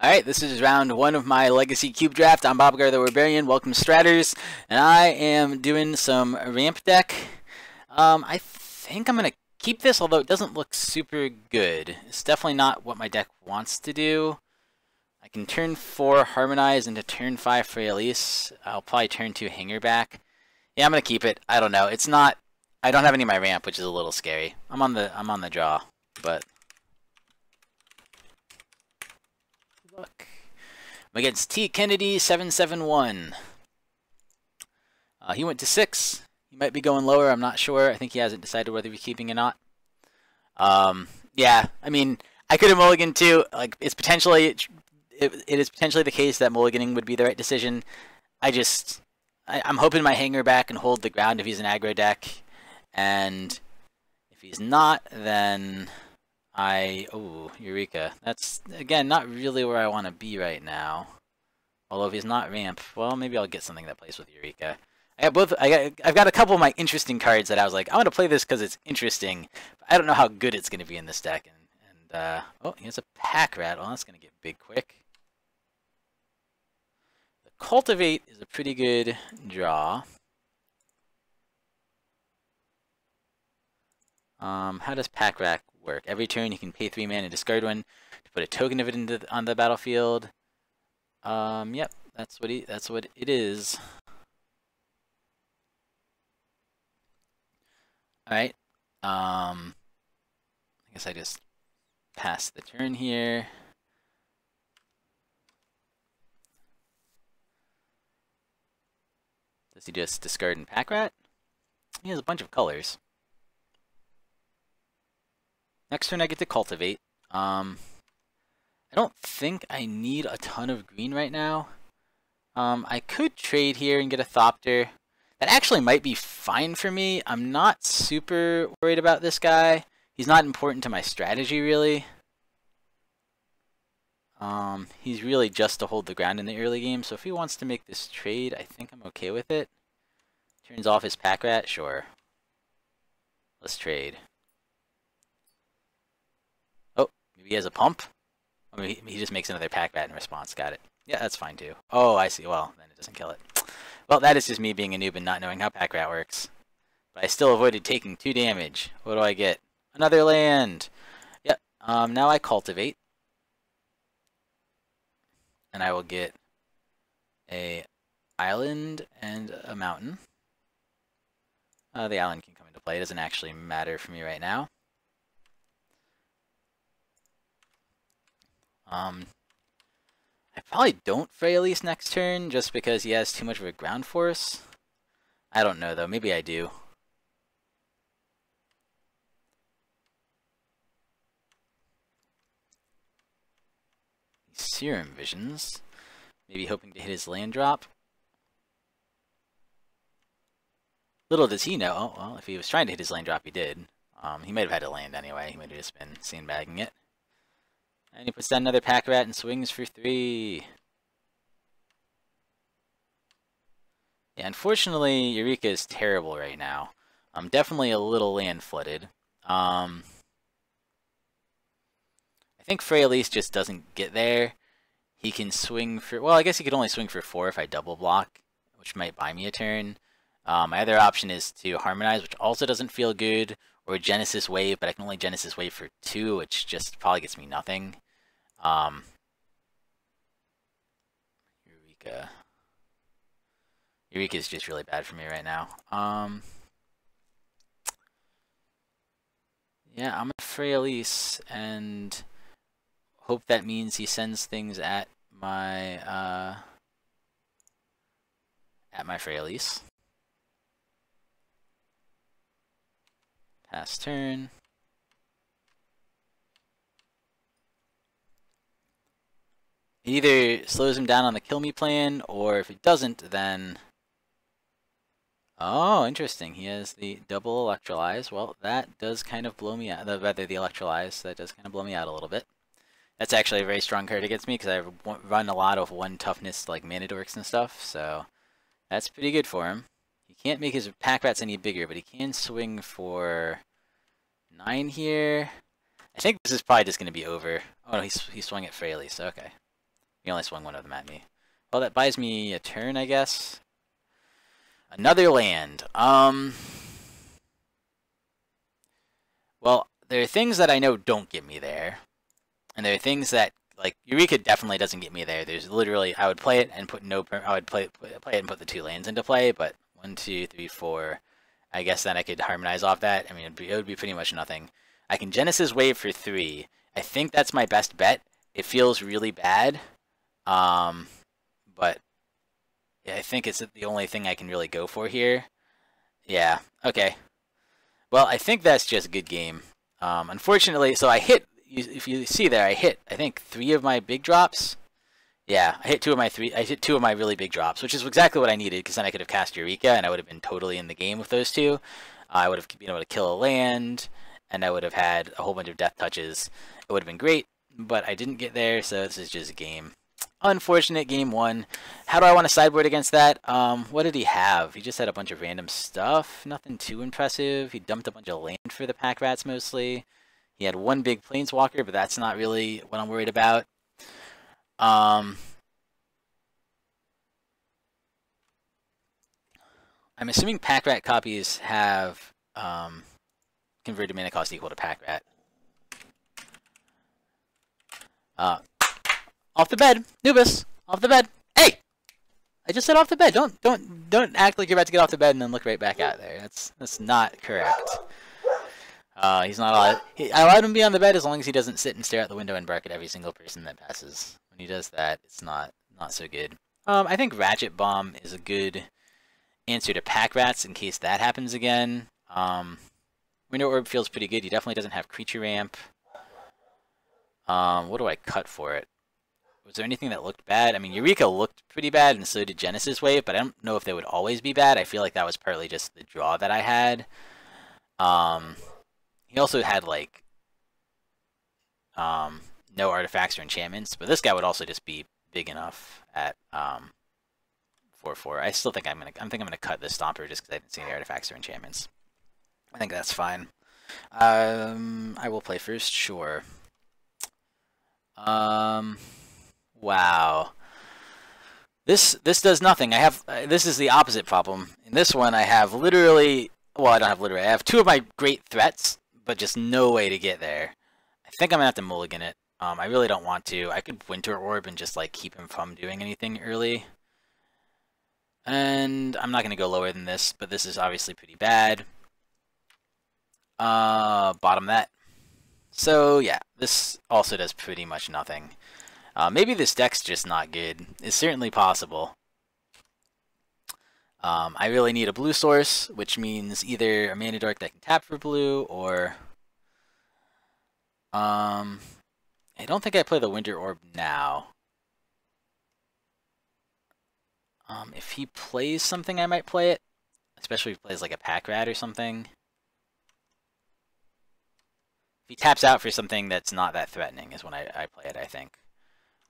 Alright, this is round 1 of my Legacy Cube Draft. I'm Bobgar the Warbarian. Welcome, Stratters. And I am doing some ramp deck. I think I'm going to keep this, although it doesn't look super good. It's definitely not what my deck wants to do. I can turn 4 Harmonize into turn 5 Frailise. I'll probably turn 2 Hanger back. Yeah, I'm going to keep it. I don't know. It's not... I don't have any of my ramp, which is a little scary. I'm on the draw, but... Look. I'm against T. Kennedy 771. He went to 6. He might be going lower. I'm not sure. I think he hasn't decided whether he's keeping or not. Yeah, I mean, I could have mulliganed too. Like, it's potentially it is potentially the case that mulliganing would be the right decision. I'm hoping my hanger back and hold the ground if he's an aggro deck, and if he's not, then oh, Eureka. That's, again, not really where I want to be right now. Although if he's not ramp, well, maybe I'll get something that plays with Eureka. I've got a couple of my interesting cards that I was like, I want to play this because it's interesting. But I don't know how good it's going to be in this deck. Oh, he has a Pack Rat. Well, that's going to get big quick. The Cultivate is a pretty good draw. How does Pack Rat work? Every turn you can pay 3 mana and discard one to put a token of it on the battlefield. Yep, that's what it is. Alright. I guess I just pass the turn here. Does he just discard and Pack Rat? He has a bunch of colors. Next turn I get to Cultivate. I don't think I need a ton of green right now. I could trade here and get a Thopter. That actually might be fine for me. I'm not super worried about this guy. He's not important to my strategy, really. He's really just to hold the ground in the early game, so if he wants to make this trade, I think I'm okay with it. Turns off his Pack Rat? Sure. Let's trade. Oh, maybe he has a pump? I mean, he just makes another Pack Rat in response. Got it. Yeah, that's fine too. Oh, I see. Well, then it doesn't kill it. Well, that is just me being a noob and not knowing how Pack Rat works. But I still avoided taking 2 damage. What do I get? Another land! Yep. Now I Cultivate. And I will get a island and a mountain. The island can come into play. It doesn't actually matter for me right now. I probably don't Frailise next turn, just because he has too much of a ground force. I don't know, though. Maybe I do. Serum Visions. Maybe hoping to hit his land drop. Little does he know. Oh, well, if he was trying to hit his land drop, he did. He might have had to land anyway. He might have just been sandbagging it. And he puts down another Pack Rat and swings for 3. Yeah, unfortunately, Eureka is terrible right now. I'm definitely a little land flooded. I think Frailise just doesn't get there. He can swing for... Well, I guess he could only swing for 4 if I double block, which might buy me a turn. My other option is to Harmonize, which also doesn't feel good, or Genesis Wave, but I can only Genesis Wave for 2, which just probably gets me nothing. Eureka. Eureka is just really bad for me right now. Yeah, I'm a Frailise, and hope that means he sends things at my Frailise. Pass turn. It either slows him down on the kill me plan, or if it doesn't, then... Oh, interesting. He has the double Electrolyze. Well, that does kind of blow me out. Rather, the Electrolyze, that does kind of blow me out a little bit. That's actually a very strong card against me, because I run a lot of 1 toughness, like mana dorks and stuff, so that's pretty good for him. He can't make his Pack Rats any bigger, but he can swing for 9 here. I think this is probably just going to be over. Oh, no, he swung at Frailise, okay. He only swung one of them at me. Well, that buys me a turn, I guess. Another land. Well, there are things that I know don't get me there. And there are things that, like, Eureka definitely doesn't get me there. There's literally, I would play it and put I would play it and put the 2 lands into play, but 1, 2, 3, 4. I guess then I could harmonize off that. I mean, it would be pretty much nothing. I can Genesis Wave for 3. I think that's my best bet. It feels really bad, but yeah, I think it's the only thing I can really go for here. Yeah, okay. Well, I think that's just a good game. Unfortunately, so I hit, if you see there, I hit, I think, 3 of my big drops. Yeah, I hit 2 of my really big drops, which is exactly what I needed, because then I could have cast Eureka, and I would have been totally in the game with those 2. I would have been able to kill a land, and I would have had a whole bunch of death touches. It would have been great, but I didn't get there, so this is just a game. Unfortunate game 1. How do I want to sideboard against that? What did he have? He just had a bunch of random stuff. Nothing too impressive. He dumped a bunch of land for the pack rats mostly. He had 1 big planeswalker, but that's not really what I'm worried about. I'm assuming pack rat copies have converted mana cost equal to pack rat. Off the bed, Nubis. Off the bed. Hey, I just said off the bed. Don't act like you're about to get off the bed and then look right back out there. That's not correct. He's not allowed. I allowed him to be on the bed as long as he doesn't sit and stare out the window and bark at every single person that passes. When he does that, it's not so good. I think Ratchet Bomb is a good answer to pack rats in case that happens again. Window Orb feels pretty good. He definitely doesn't have creature ramp. What do I cut for it? Was there anything that looked bad? I mean, Eureka looked pretty bad, and so did Genesis Wave, but I don't know if they would always be bad. I feel like that was partly just the draw that I had. He also had, like, no artifacts or enchantments, but this guy would also just be big enough at 4/4. I still think I'm gonna cut this Stomper just because I didn't see any artifacts or enchantments. I think that's fine. I will play first, sure. Wow. This does nothing. I have this is the opposite problem. In this one, I have literally, well, I don't have literally. I have 2 of my great threats, but just no way to get there. I think I'm gonna have to mulligan it. I really don't want to. I could Winter Orb and just like keep him from doing anything early. And I'm not gonna go lower than this, but this is obviously pretty bad. Bottom that. So yeah, this also does pretty much nothing. Maybe this deck's just not good. It's certainly possible. I really need a blue source, which means either a Mana Dork that can tap for blue, or I don't think I play the Winter Orb now. If he plays something, I might play it, especially if he plays like a pack rat or something. If he taps out for something that's not that threatening is when I play it, I think.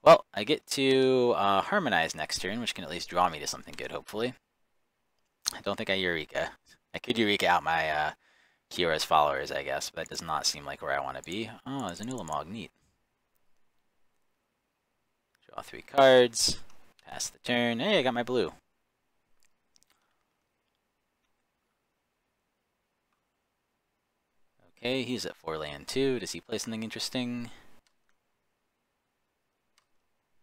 Well, I get to Harmonize next turn, which can at least draw me to something good, hopefully. I don't think I Eureka. I could Eureka out my Kira's followers, I guess, but that does not seem like where I want to be. Oh, there's a Nulamog, neat. Draw 3 cards, pass the turn. Hey, I got my blue. Okay, he's at 4 land 2. Does he play something interesting?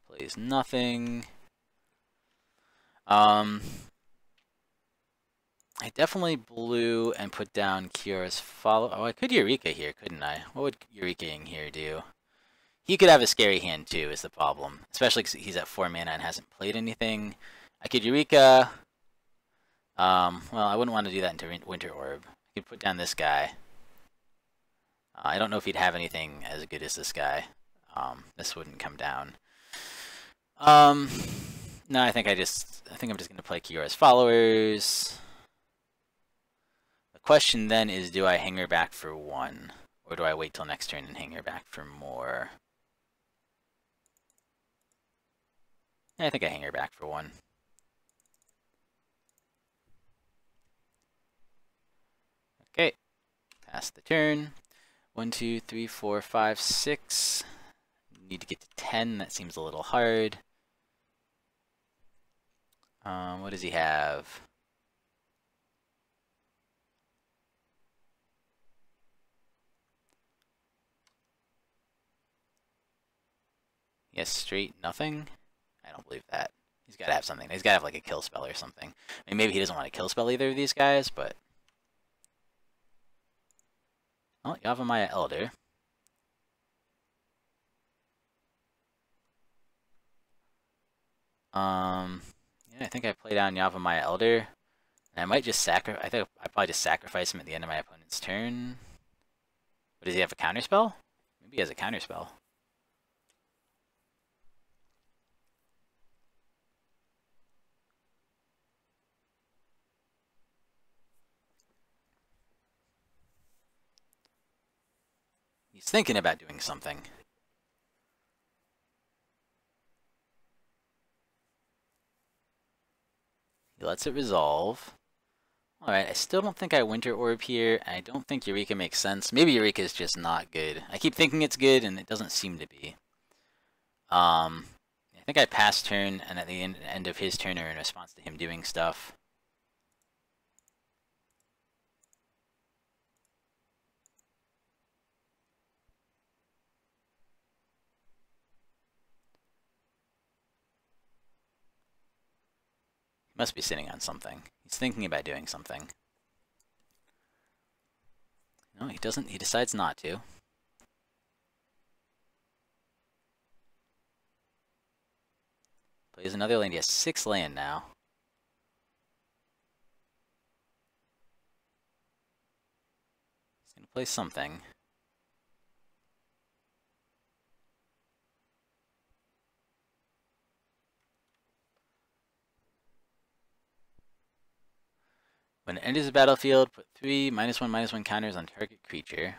Plays nothing. I definitely blew and put down Kira's follow. Oh, I could Eureka here, couldn't I? What would Eureka-ing here do? He could have a scary hand too, is the problem. Especially because he's at 4 mana and hasn't played anything. I could Eureka. Well, I wouldn't want to do that into Winter Orb. I could put down this guy. I don't know if he'd have anything as good as this guy. This wouldn't come down. No, I think I'm just gonna play Kira's followers. The question then is, do I hang her back for 1? Or do I wait till next turn and hang her back for more? Yeah, I think I hang her back for 1. Okay, pass the turn. 1, 2, 3, 4, 5, 6. need to get to 10. That seems a little hard. What does he have? Yes, straight nothing? I don't believe that. He's got to have something. He's got to have like a kill spell or something. I mean, maybe he doesn't want to kill spell either of these guys, but... Oh, Yavimaya Elder. Yeah, I think I play down Yavimaya Elder. And I might just sacrifice... I think I probably just sacrifice him at the end of my opponent's turn. But does he have a counterspell? Maybe he has a counterspell. He's thinking about doing something. He lets it resolve. Alright, I still don't think I Winter Orb here, and I don't think Eureka makes sense. Maybe Eureka is just not good. I keep thinking it's good, and it doesn't seem to be. I think I pass turn, and at the end of his turn, or in response to him doing stuff. He must be sitting on something. He's thinking about doing something. No, he doesn't. He decides not to. Plays another land. He has 6 land now. He's going to play something. When it enters the battlefield, put 3 -1/-1 counters on target creature.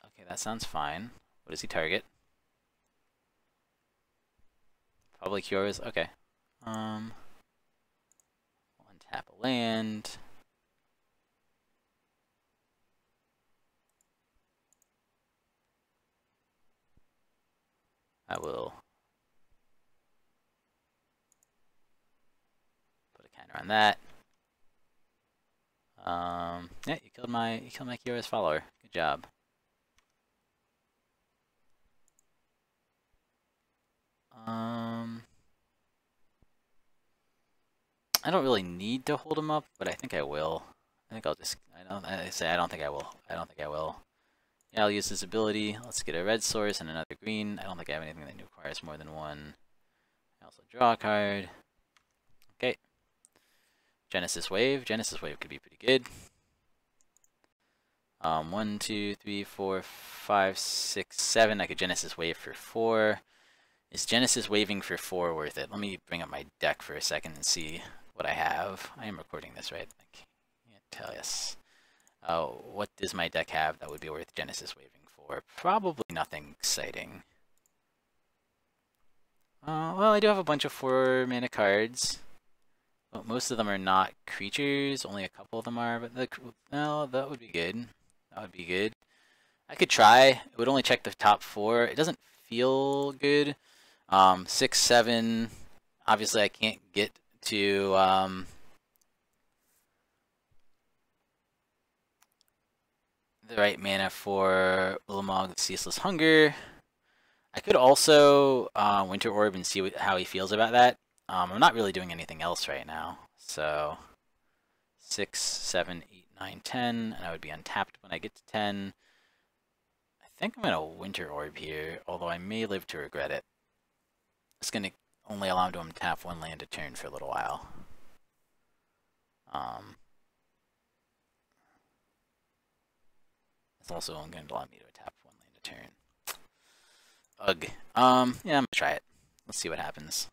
Okay, that sounds fine. What does he target? Probably Cures. Okay. We'll untap a land. I will put a counter on that. Yeah, you killed my Cures follower. Good job. I don't really need to hold him up, but I think I will. I think I'll just. I don't think I will. I don't think I will. Yeah, I'll use this ability. Let's get a red source and another green. I don't think I have anything that requires more than one. I also draw a card. Okay. Genesis Wave. Genesis Wave could be pretty good. 1, 2, 3, 4, 5, 6, 7. I could Genesis Wave for 4. Is Genesis Waving for 4 worth it? Let me bring up my deck for a second and see what I have. I am recording this, right? I can't tell us. What does my deck have that would be worth Genesis Waving for? Probably nothing exciting. Well, I do have a bunch of 4-mana cards. But most of them are not creatures. Only a couple of them are. But no, that would be good. That would be good. I could try. It would only check the top 4. It doesn't feel good. 6, 7. Obviously, I can't get to the right mana for Ulamog, Ceaseless Hunger. I could also Winter Orb and see how he feels about that. I'm not really doing anything else right now. So 6, 7, 8, 9, 10, and I would be untapped when I get to 10. I think I'm going to Winter Orb here, although I may live to regret it. It's going to only allow him to untap 1 land a turn for a little while. It's also only going to allow me to tap 1 land a turn. Ugh. Yeah, I'm going to try it. Let's see what happens.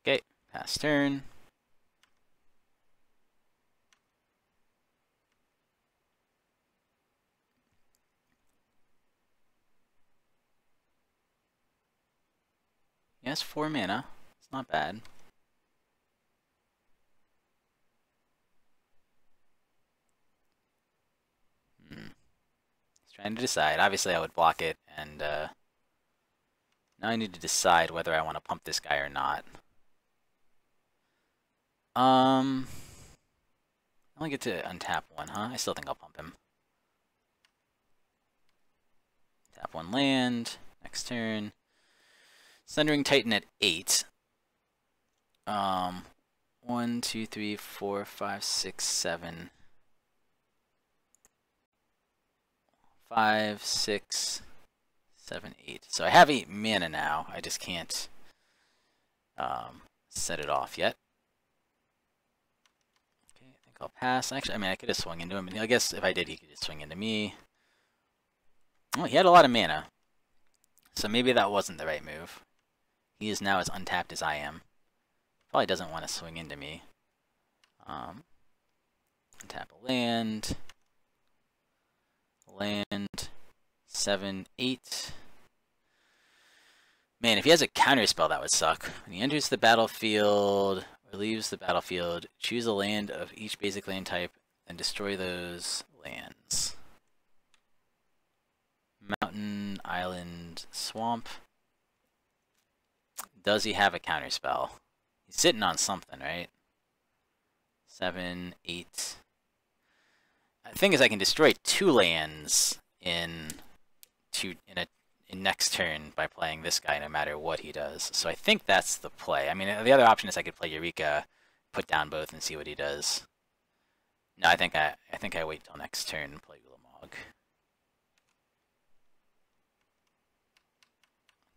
Okay, pass turn. He has 4 mana. It's not bad. He's trying to decide. Obviously, I would block it, and now I need to decide whether I want to pump this guy or not. I only get to untap 1, huh? I still think I'll pump him. Tap 1 land. Next turn. Sundering Titan at 8. 1, 2, 3, 4, 5, 6, 7. 5, 6, 7, 8. So I have 8 mana now. I just can't set it off yet. Okay, I think I'll pass. Actually, I mean, I could have swung into him. I guess if I did, he could just swing into me. Oh, he had a lot of mana. So maybe that wasn't the right move. He is now as untapped as I am. Probably doesn't want to swing into me. Untap a land. Land. 7, 8. Man, if he has a counterspell, that would suck. When he enters the battlefield or leaves the battlefield, choose a land of each basic land type and destroy those lands. Mountain, island, swamp. Does he have a counterspell? He's sitting on something, right? 7, 8. The thing is, I can destroy 2 lands in next turn by playing this guy, no matter what he does. So I think that's the play. I mean, the other option is I could play Eureka, put down both, and see what he does. No, I think I wait till next turn and play Ulamog.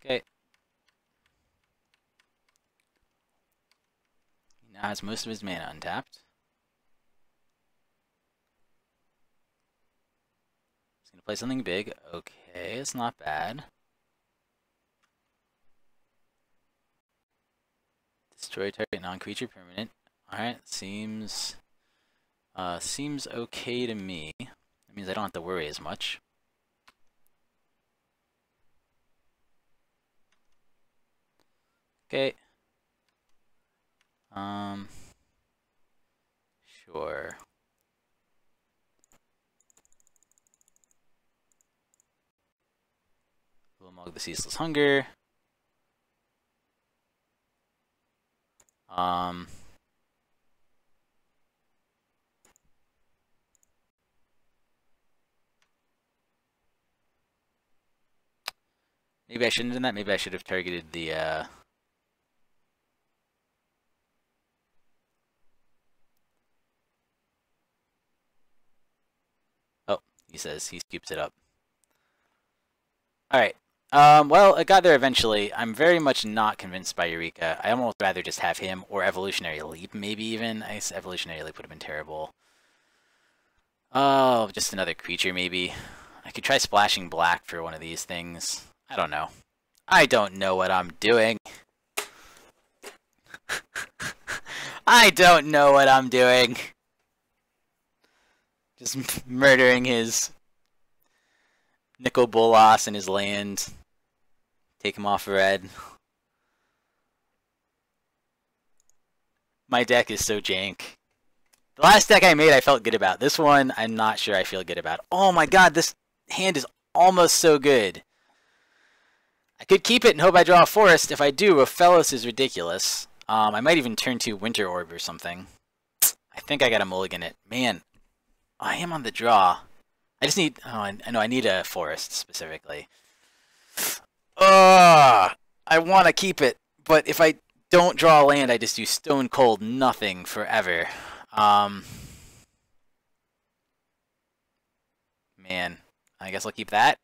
Okay. He now has most of his mana untapped. He's gonna play something big. Okay, it's not bad. Destroy target non-creature permanent. Alright, seems okay to me. That means I don't have to worry as much. Okay. Sure. Ulamog the Ceaseless Hunger. Maybe I shouldn't have done that. Maybe I should have targeted the, Oh, he says he scoops it up. Alright. Well, it got there eventually. I'm very much not convinced by Eureka. I almost rather just have him, or Evolutionary Leap, maybe even. I guess Evolutionary Leap would have been terrible. Oh, just another creature, maybe. I could try splashing black for one of these things. I don't know. I don't know what I'm doing. I don't know what I'm doing. Just murdering his Nicol Bolas and his land. Take him off red. My deck is so jank. The last deck I made I felt good about. This one I'm not sure I feel good about. Oh my god, this hand is almost so good. I could keep it and hope I draw a forest. If I do, Ophelos is ridiculous. I might even turn to Winter Orb or something. I think I got a mulligan it. Man, I am on the draw. I just need... Oh, I know I need a forest specifically. I want to keep it, but if I don't draw a land, I just do stone cold nothing forever. Man, I guess I'll keep that.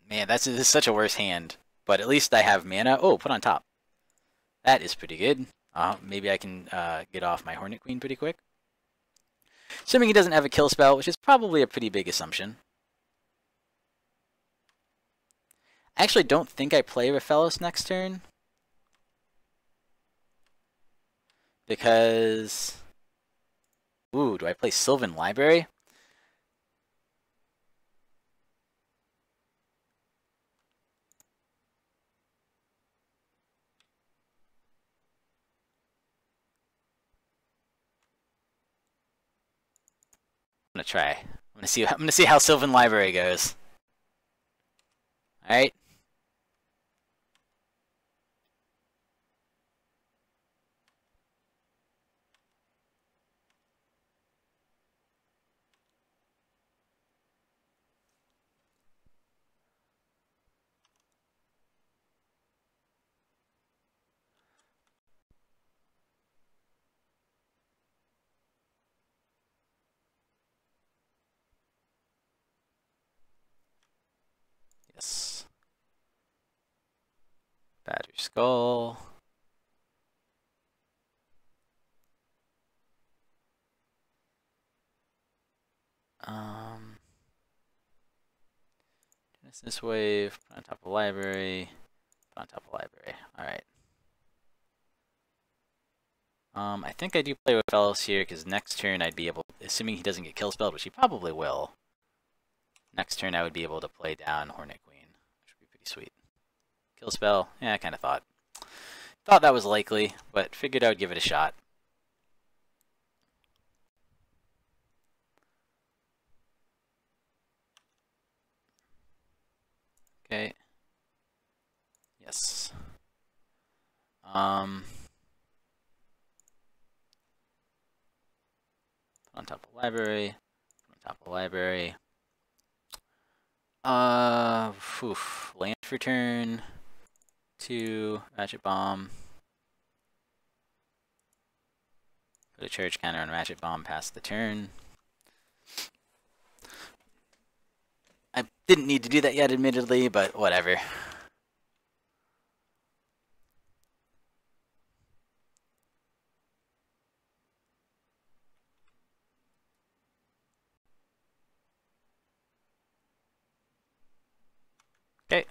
Man, this is such a worse hand. But at least I have mana. Oh, put on top. That is pretty good. Maybe I can get off my Hornet Queen pretty quick. Assuming he doesn't have a kill spell, which is probably a pretty big assumption. I actually don't think I play Ophelos next turn. Because... Ooh, do I play Sylvan Library? gonna try. I'm gonna see how Sylvan Library goes. All right. Yes. Badger Skull. Genesis Wave, put on top of library, put on top of library. Alright. I think I do play with Fellows here, because next turn I'd be able, assuming he doesn't get kill spelled, which he probably will, next turn I would be able to play down Hornet Queen, which would be pretty sweet. Kill spell, yeah, I kind of thought that was likely, but figured I would give it a shot. Okay. Yes. Put on top of library. Put on top of library. Land for turn. 2, Ratchet Bomb. Put a charge counter on Ratchet Bomb past the turn. I didn't need to do that yet, admittedly, but whatever. Okay.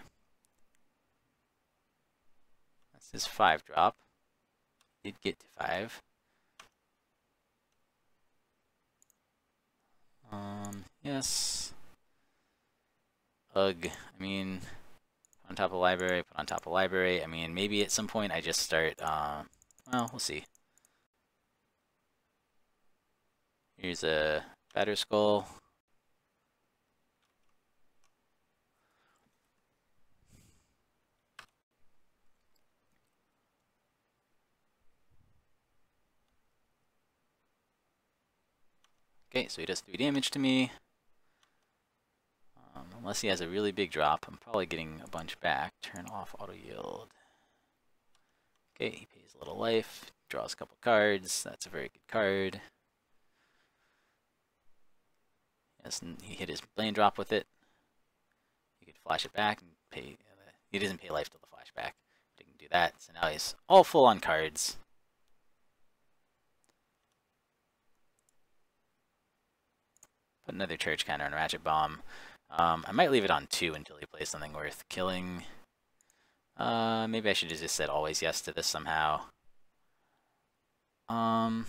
That's his 5-drop. Did get to 5. Yes. Ugh. I mean, put on top of library, put on top of library. I mean, maybe at some point I just start, well, we'll see. Here's a Batter Skull. Okay, so he does 3 damage to me. Unless he has a really big drop, I'm probably getting a bunch back. Turn off auto yield. Okay, he pays a little life, draws a couple cards. That's a very good card. Yes, and he hit his land drop with it. He could flash it back and pay. He doesn't pay life till the flashback, but he can do that. So now he's all full on cards. Put another charge counter on Ratchet Bomb. I might leave it on 2 until he plays something worth killing. Maybe I should have just said always yes to this somehow. 1,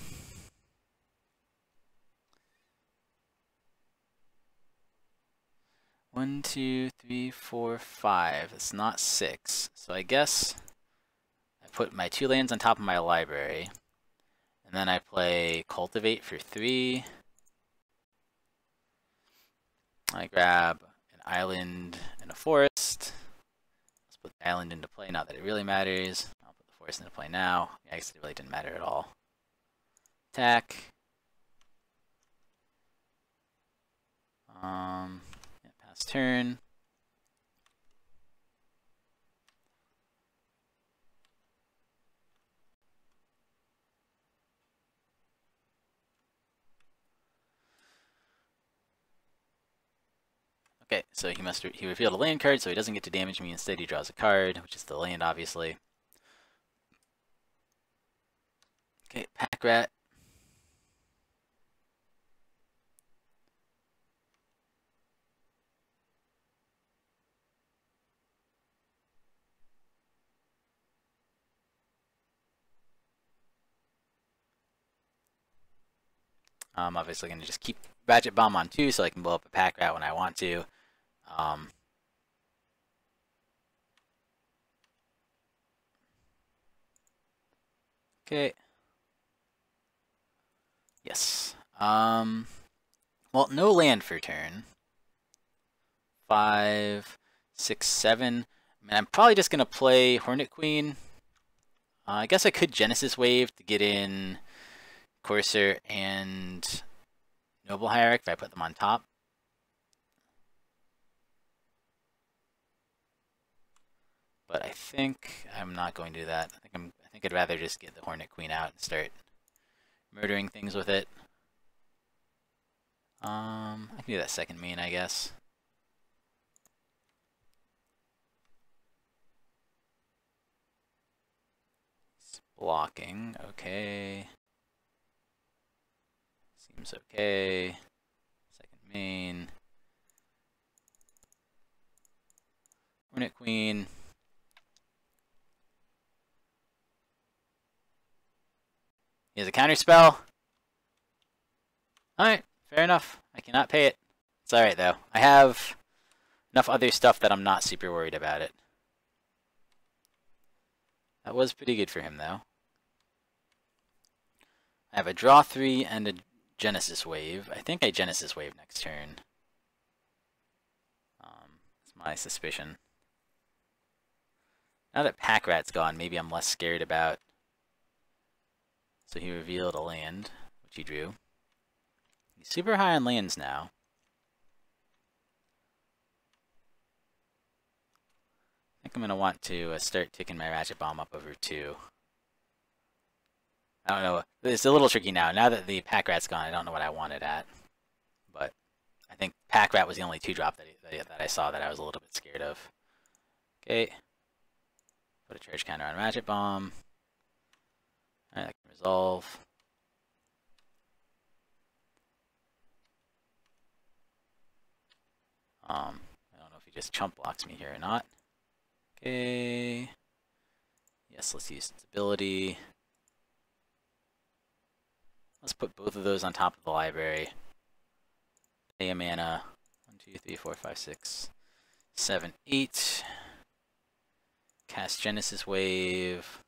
2, 3, 4, 5. It's not 6. So I guess I put my 2 lands on top of my library. And then I play Cultivate for 3. I grab an island and a forest. Let's put the island into play, not that it really matters. I'll put the forest into play now. Yeah, I guess it really didn't matter at all. Attack. Yeah, pass turn. Okay, so he revealed a land card, so he doesn't get to damage me. Instead, he draws a card, which is the land, obviously. Okay, Pack Rat. I'm obviously going to just keep Ratchet Bomb on 2 so I can blow up a Pack Rat when I want to. Okay. Yes. Well, no land for turn. 5, 6, 7. I mean, I'm probably just going to play Hornet Queen. I guess I could Genesis Wave to get in Courser and Noble Hierarch if I put them on top. But I think I'm not going to do that. I think I'd rather just get the Hornet Queen out and start murdering things with it. I can do that second main, I guess. It's blocking, okay. Seems okay. Second main. Hornet Queen. He has a counter spell. Alright, fair enough. I cannot pay it. It's alright though. I have enough other stuff that I'm not super worried about it. That was pretty good for him though. I have a draw 3 and a Genesis Wave. I think I Genesis Wave next turn. That's my suspicion. Now that Pack Rat's gone, maybe I'm less scared about. So he revealed a land, which he drew. He's super high on lands now. I think I'm going to want to start ticking my Ratchet Bomb up over 2. I don't know. It's a little tricky now. Now that the Pack Rat's gone, I don't know what I want it at. But I think Pack Rat was the only 2-drop that I saw that I was a little bit scared of. Okay. Put a charge counter on Ratchet Bomb. Alright, that can resolve. I don't know if he just chump blocks me here or not. Okay. Yes, let's use stability. Let's put both of those on top of the library. Pay a mana. 1, 2, 3, 4, 5, 6, 7, 8. Cast Genesis Wave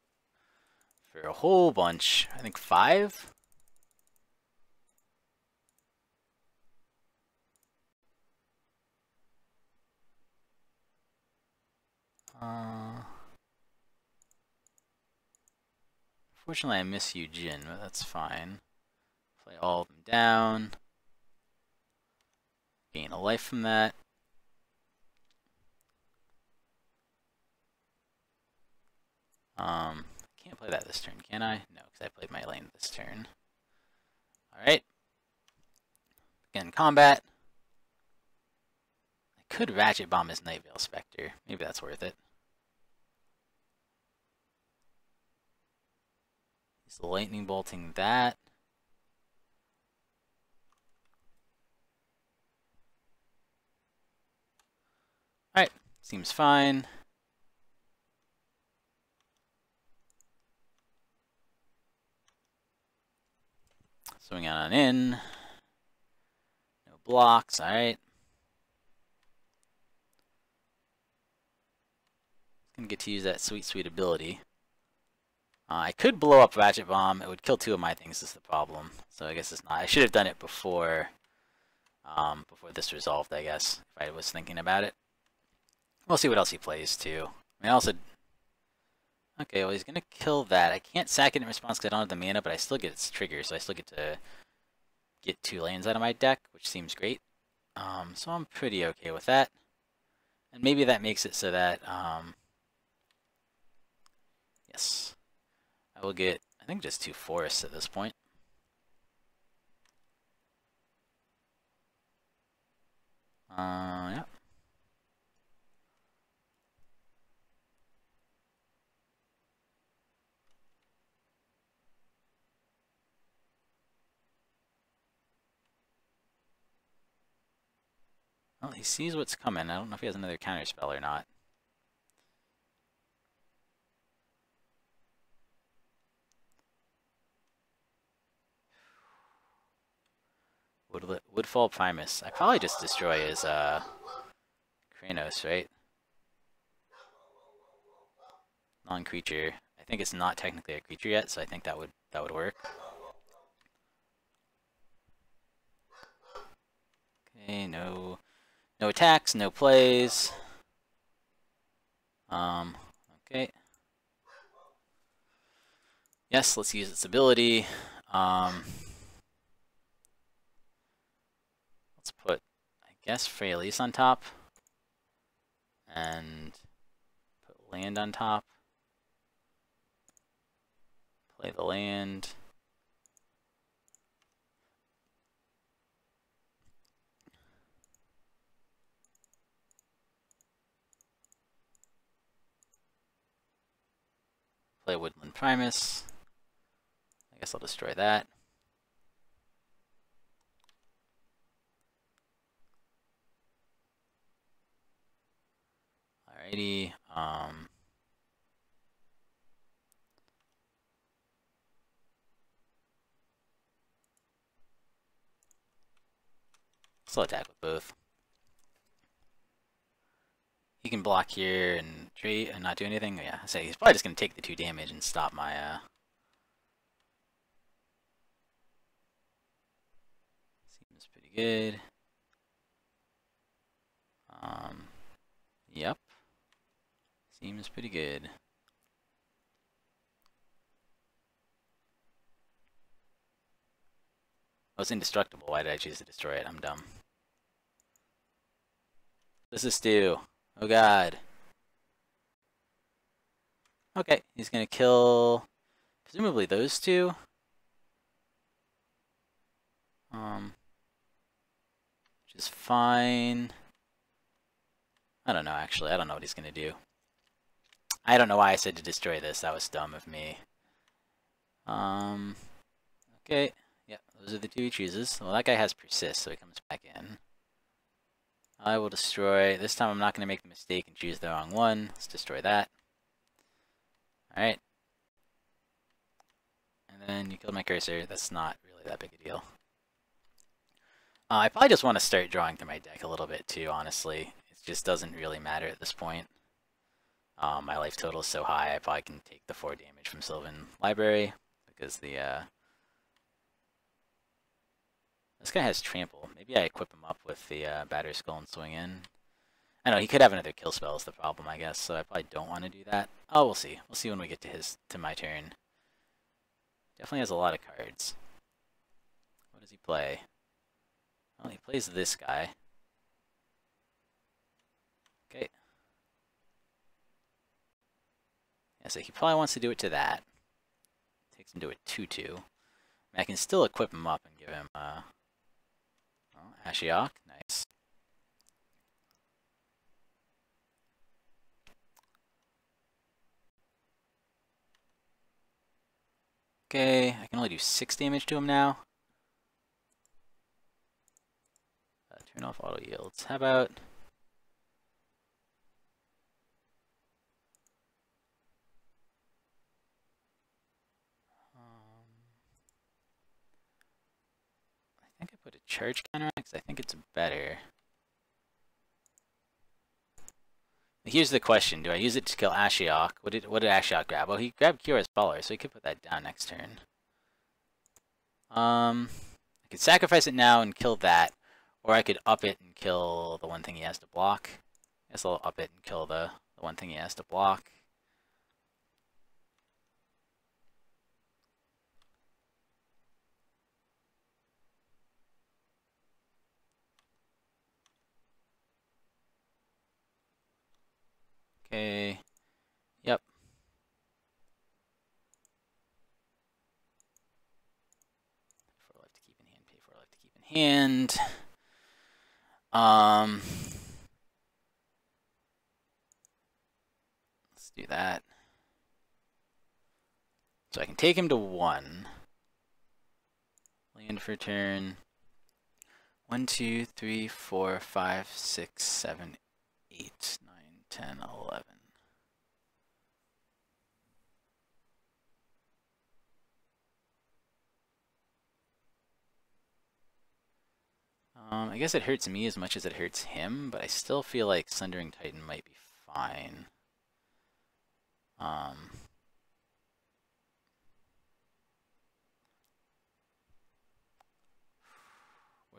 for a whole bunch. I think 5. Unfortunately, I miss you, Jin, but that's fine. Play all of them down. Gain a life from that. Can't play that this turn, can I? No, because I played my lane this turn. Alright. Begin combat. I could Ratchet Bomb his Nightveil Spectre. Maybe that's worth it. He's lightning bolting that. Alright, seems fine. Swing on in. No blocks, alright. Gonna get to use that sweet, sweet ability. I could blow up Ratchet Bomb. It would kill 2 of my things is the problem. So I guess it's not. I should have done it before this resolved, I guess, if I was thinking about it. We'll see what else he plays, too. I mean, also... Okay, well, he's gonna kill that. I can't sack it in response because I don't have the mana, but I still get its trigger, so I still get to get 2 lands out of my deck, which seems great. So I'm pretty okay with that. And maybe that makes it so that, yes. I will get, I think, just 2 forests at this point. Yeah. Well, he sees what's coming. I don't know if he has another counter spell or not. Woodfall Primus. I probably just destroy his Kranos, right? Non-creature. I think it's not technically a creature yet, so I think that would work. Okay, no attacks, no plays. Okay. Yes, let's use its ability. Let's put, I guess, Freyalise on top. And put land on top. Play the land. Play Woodland Primus. I guess I'll destroy that. Alrighty. Slow attack with both. He can block here and trade and not do anything. Yeah, so he's probably just gonna take the 2 damage and stop my seems pretty good. Yep. Seems pretty good. Oh, it's indestructible. Why did I choose to destroy it? I'm dumb. This is Stu. Oh god. Okay, he's gonna kill presumably those 2. Which is fine. I don't know, actually. I don't know what he's gonna do. I don't know why I said to destroy this. That was dumb of me. Okay. Yeah, those are the 2 he chooses. Well, that guy has persist, so he comes back in. I will destroy. This time I'm not going to make the mistake and choose the wrong one. Let's destroy that. Alright. And then you killed my cursor. That's not really that big a deal. I probably just want to start drawing through my deck a little bit too, honestly. It just doesn't really matter at this point. My life total is so high, I probably can take the 4 damage from Sylvan Library, because the, this guy has Trample. Maybe I equip him up with the Battery Skull and swing in. I know, he could have another kill spell is the problem, I guess, so I probably don't want to do that. Oh, we'll see. We'll see when we get to my turn. Definitely has a lot of cards. What does he play? Well, he plays this guy. Okay. Yeah, so he probably wants to do it to that. Takes him to a 2-2. I can still equip him up and give him, Ashiok. Nice. Okay, I can only do 6 damage to him now. Turn off auto yields. How about... I think I put a charge counter on because I think it's better. Here's the question. Do I use it to kill Ashiok? What did Ashiok grab? Well, he grabbed Kira's Baller, so he could put that down next turn. I could sacrifice it now and kill that, or I could up it and kill the one thing he has to block. I guess I'll up it and kill the one thing he has to block. Okay. Yep. Pay 4 life to keep in hand. Pay 4 life to keep in hand. Let's do that. So I can take him to 1. Land for turn. 1, 2, 3, 4, 5, 6, 7, 8, 9, 10, 11. I guess it hurts me as much as it hurts him, but I still feel like Sundering Titan might be fine. Or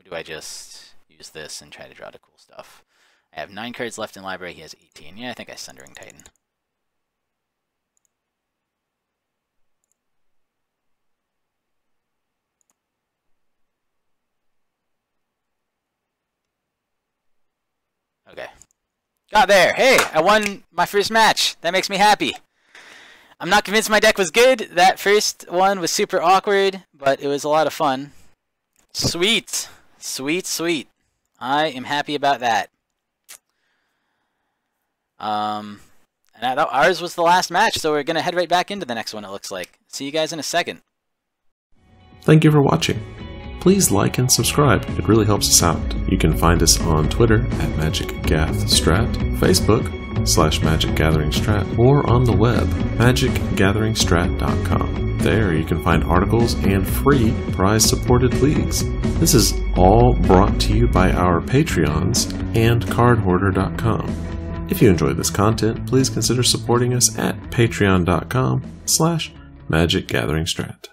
do I just... use this and try to draw the cool stuff. I have 9 cards left in library. He has 18. Yeah, I think I Sundering Titan. Okay. Got there. Hey, I won my first match. That makes me happy. I'm not convinced my deck was good. That first one was super awkward, but it was a lot of fun. Sweet. Sweet, sweet. I am happy about that. And ours was the last match, so we're going to head right back into the next one, it looks like. See you guys in a second. Thank you for watching. Please like and subscribe, it really helps us out. You can find us on Twitter at MagicGathStrat, Facebook /MagicGatheringStrat, or on the web, magicgatheringstrat.com. There you can find articles and free prize-supported leagues. This is all brought to you by our Patreons and cardhoarder.com. If you enjoyed this content, please consider supporting us at patreon.com/MagicGatheringStrat.